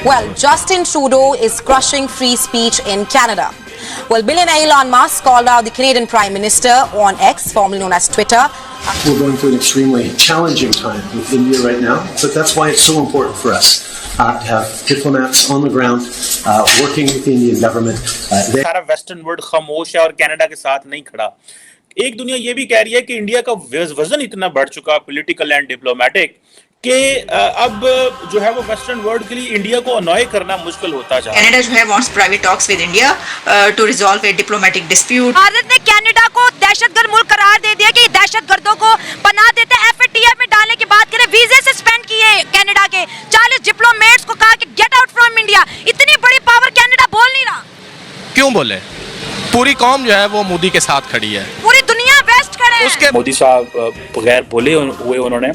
Well, Justin Trudeau is crushing free speech in Canada. Well, billionaire Elon Musk called out the Canadian Prime Minister on X, formerly known as Twitter. We're going through an extremely challenging time with India right now, but that's why it's so important for us to have diplomats on the ground working with the Indian government. सारा western world खामोश है और Canada के साथ नहीं खड़ा। एक दुनिया ये भी कह रही है कि इंडिया का वजन इतना बढ़ चुका पॉलिटिकल एंड डिप्लोमेटिक कि अब जो है वो वेस्टर्न वर्ल्ड के लिए इंडिया को अनॉय करना मुश्किल होता जा रहा है। कनाडा जो है wants private talks with India to resolve a diplomatic dispute. Bharat ने कनाडा को दहशतगर्द मुल्क करार दे दिया कि दहशतगर्दों को पनाह देते हैं। एफएटीएफ में डालने की बात करें, वीजे सस्पेंड किए कनाडा के 40 डिप्लोमेट्स को कहा कि गेट आउट फ्रॉम इंडिया। इतनी बड़ी पावर कनाडा बोल नहीं रहा। क्यों बोले? पूरी कौम जो है वो मोदी के साथ खड़ी है, पूरी दुनिया वेस्ट खड़े है। उसके मोदी साहब बगैर बोले हुए उन्होंने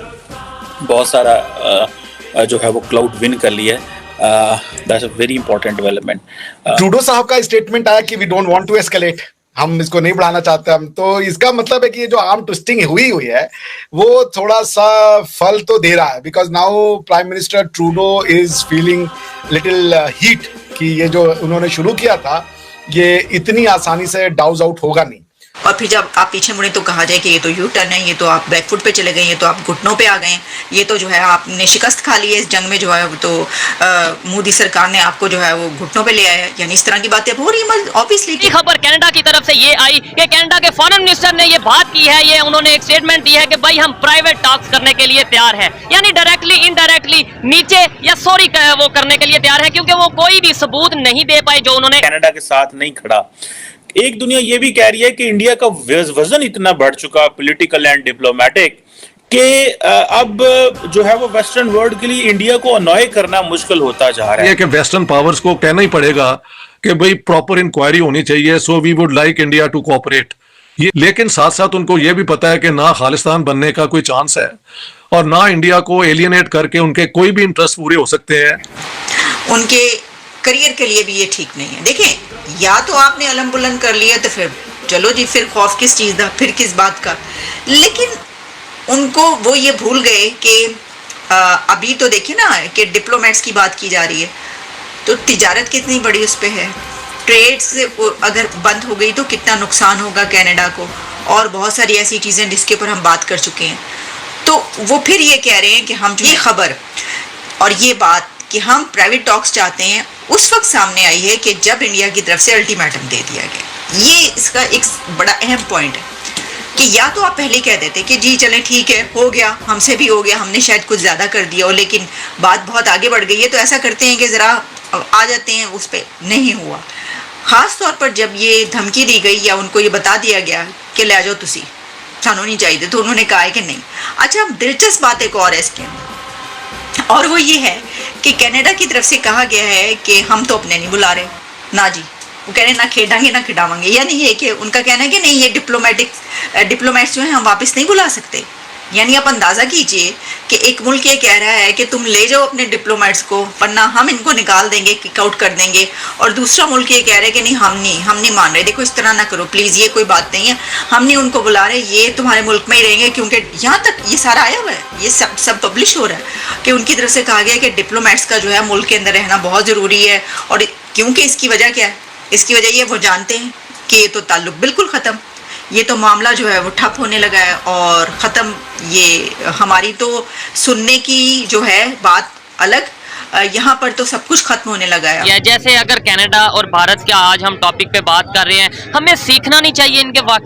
बहुत सारा जो है वो क्लाउड विन कर लिया है। That's a very important development. Trudeau साहब का स्टेटमेंट आया कि we don't want to escalate, हम इसको नहीं बढ़ाना चाहते हम, तो इसका मतलब है कि ये जो आर्म ट्विस्टिंग हुई है वो थोड़ा सा फल तो दे रहा है, because now prime minister Trudeau is feeling little heat कि ये जो उन्होंने शुरू किया था ये इतनी आसानी से डाउज आउट होगा नहीं। और फिर जब आप पीछे मुड़े तो कहा जाए कि ये तो यू टर्न है, ये तो आप बैकफुट पे चले गए, ये तो आप घुटनों पे आ गए, ये तो जो है आपने शिकस्त खा ली है इस जंग में, जो है तो मोदी सरकार ने आपको जो है वो घुटनों पे ले आया, यानी इस तरह की बातें हो रही है। ऑब्वियसली खबर कनाडा की तरफ से ये आई कि कनाडा के फॉरेन मिनिस्टर ने ये बात की है, ये उन्होंने एक स्टेटमेंट दी है कि भाई हम प्राइवेट टॉक्स करने के लिए तैयार है, यानी डायरेक्टली इनडायरेक्टली नीचे या सॉरी वो करने के लिए तैयार है, क्योंकि वो कोई भी सबूत नहीं दे पाए जो उन्होंने कनाडा के साथ नहीं खड़ा। एक दुनिया ये भी कह रही है कि इंडिया का वजन इतना बढ़ चुका पॉलिटिकल एंड डिप्लोमेटिक कि अब जो है वो वेस्टर्न वर्ल्ड के लिए इंडिया को अनॉय करना मुश्किल होता जा रहा है। कि वेस्टर्न पावर्स को कहना ही पड़ेगा कि भाई प्रॉपर इंक्वायरी होनी चाहिए, so we would like India to cooperate. ये लेकिन साथ साथ उनको ये भी पता है कि ना खालिस्तान बनने का कोई चांस है और ना इंडिया को एलियनेट करके उनके कोई भी इंटरेस्ट पूरे हो सकते हैं। उनके करियर के लिए भी ये ठीक नहीं है। देखें, या तो आपने अलम बुलंद कर लिया तो फिर चलो जी, फिर खौफ किस चीज़ का, फिर किस बात का। लेकिन उनको वो ये भूल गए कि अभी तो देखिए ना कि डिप्लोमेट्स की बात की जा रही है, तो तिजारत कितनी बड़ी उस पर है। ट्रेड से अगर बंद हो गई तो कितना नुकसान होगा कनाडा को, और बहुत सारी ऐसी चीज़ें जिसके ऊपर हम बात कर चुके हैं। तो वो फिर ये कह रहे हैं कि हम ये खबर और ये बात कि हम प्राइवेट टॉक्स चाहते हैं उस वक्त सामने आई है कि जब इंडिया की तरफ से अल्टीमेटम दे दिया गया। ये इसका एक बड़ा अहम पॉइंट है कि या तो आप पहले कह देते कि जी चलें ठीक है, हो गया, हमसे भी हो गया, हमने शायद कुछ ज़्यादा कर दिया हो, लेकिन बात बहुत आगे बढ़ गई है, तो ऐसा करते हैं कि ज़रा आ जाते हैं उस पर। नहीं हुआ। ख़ास तौर पर जब ये धमकी दी गई या उनको ये बता दिया गया कि ले जाओ तुसी, सानू नहीं चाहिए, तो उन्होंने कहा है कि नहीं। अच्छा, दिलचस्प बात एक और है इसके अंदर, और वो ये है कि कनाडा की तरफ से कहा गया है कि हम तो अपने नहीं बुला रहे ना जी, वो कह रहे ना खेडांगे ना खिडावांगे, यानी ये कि उनका कहना है कि नहीं, ये डिप्लोमेट्स जो हैं हम वापस नहीं बुला सकते। यानी आप अंदाज़ा कीजिए कि एक मुल्क ये कह रहा है कि तुम ले जाओ अपने डिप्लोमेट्स को, वरना हम इनको निकाल देंगे, किक आउट कर देंगे, और दूसरा मुल्क ये कह रहा है कि नहीं, हम नहीं मान रहे, देखो इस तरह ना करो प्लीज़, ये कोई बात नहीं है, हम नहीं उनको बुला रहे, ये तुम्हारे मुल्क में ही रहेंगे। क्योंकि यहाँ तक ये सारा आया हुआ है, ये सब पब्लिश हो रहा है कि उनकी तरफ से कहा गया कि डिप्लोमेट्स का जो है मुल्क के अंदर रहना बहुत ज़रूरी है। और क्योंकि इसकी वजह क्या है, इसकी वजह ये वो जानते हैं कि ये तो ताल्लुक बिल्कुल ख़त्म, ये तो मामला जो है वो ठप होने लगा है और ख़त्म। ये हमारी तो सुनने की जो है बात अलग, यहाँ पर तो सब कुछ खत्म होने लगा है। जैसे अगर कनाडा और भारत का आज हम टॉपिक पे बात कर रहे हैं, हमें सीखना नहीं चाहिए इनके वाक़